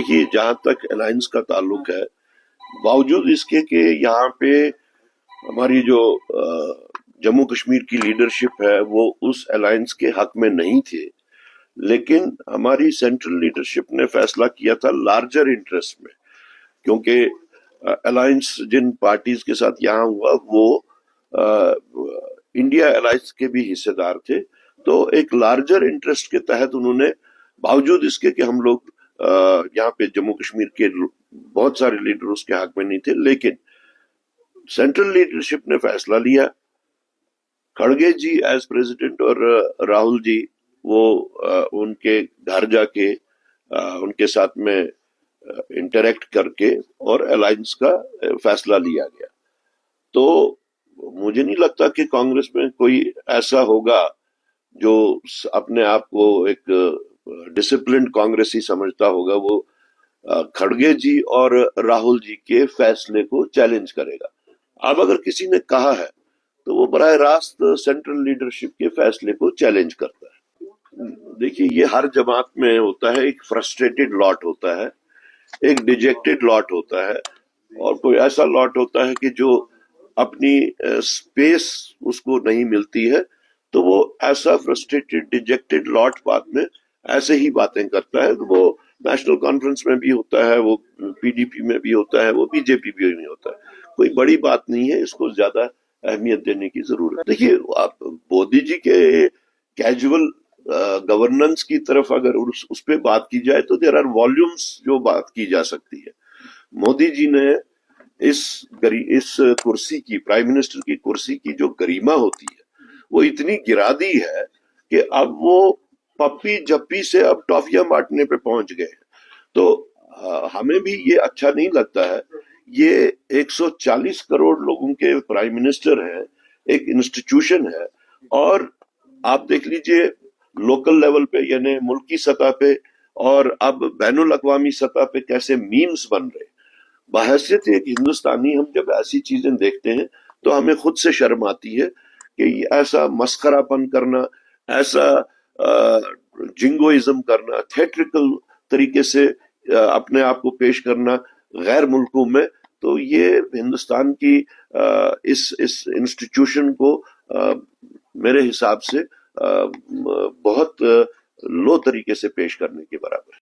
دیکھیے جہاں تک الائنس کا تعلق ہے، باوجود اس کے کہ یہاں پہ ہماری جو جموں کشمیر کی لیڈرشپ ہے وہ اس الائنس کے حق میں نہیں تھے، لیکن ہماری سینٹرل لیڈرشپ نے فیصلہ کیا تھا لارجر انٹرسٹ میں، کیونکہ الائنس جن پارٹیز کے ساتھ یہاں ہوا وہ انڈیا الائنس کے بھی حصے دار تھے، تو ایک لارجر انٹرسٹ کے تحت انہوں نے باوجود اس کے کہ ہم لوگ یہاں پہ جموں کشمیر کے بہت سارے لیڈر اس کے حق میں نہیں تھے، لیکن سینٹرل لیڈرشپ نے فیصلہ لیا، کھڑگے جی ایز پریزیڈنٹ اور راہل جی وہ ان کے گھر جا کے ان کے ساتھ میں انٹریکٹ کر کے اور الائنس کا فیصلہ لیا گیا۔ تو مجھے نہیں لگتا کہ کانگریس میں کوئی ایسا ہوگا جو اپنے آپ کو ایک ڈسپلنڈ کانگریسی سمجھتا ہوگا، وہ کھڑگے جی اور راہل جی کے فیصلے کو چیلنج کرے گا۔ اب اگر کسی نے کہا ہے تو وہ براہ راست سینٹرل لیڈرشپ کے فیصلے کو چیلنج کرتا ہے۔ دیکھیے یہ ہر جماعت میں ہوتا ہے، ایک فرسٹریٹڈ لاٹ ہوتا ہے، ایک ڈیجیکٹڈ لاٹ ہوتا ہے، اور کوئی ایسا لاٹ ہوتا ہے کہ جو اپنی سپیس اس کو نہیں ملتی ہے، تو وہ ایسا فرسٹریٹڈ ڈیجیکٹڈ لاٹ بعد میں ایسے ہی باتیں کرتا ہے۔ وہ نیشنل کانفرنس میں بھی ہوتا ہے، وہ پی ڈی پی میں بھی ہوتا ہے، وہ بی جے پی میں بھی ہوتا ہے، کوئی بڑی بات نہیں ہے، اس کو زیادہ اہمیت دینے کی ضرورت۔ دیکھیے آپ مودی جی کے کیجول گورننس کی طرف اگر اس پہ بات کی جائے تو دیر آر والیومز جو بات کی جا سکتی ہے۔ مودی جی نے اس کرسی کی، پرائم منسٹر کی کرسی کی جو گریما ہوتی ہے وہ اتنی گرا دی ہے کہ اب وہ پپی جپی سے اب ٹافیاں بانٹنے پہ پہنچ گئے ہیں۔ تو ہمیں بھی یہ اچھا نہیں لگتا ہے۔ یہ 140 کروڑ لوگوں کے پرائم منسٹر ہیں، ایک انسٹیٹیوشن ہے، اور آپ دیکھ لیجئے لوکل لیول پہ یعنی ملکی سطح پہ اور اب بین الاقوامی سطح پہ کیسے میمز بن رہے۔ بحیثیت ایک ہندوستانی ہم جب ایسی چیزیں دیکھتے ہیں تو ہمیں خود سے شرم آتی ہے کہ ایسا مسخرہ پن کرنا، ایسا جنگوئزم کرنا، تھیٹریکل طریقے سے اپنے آپ کو پیش کرنا غیر ملکوں میں، تو یہ ہندوستان کی اس انسٹیٹیوشن کو میرے حساب سے بہت لو طریقے سے پیش کرنے کے برابر ہے۔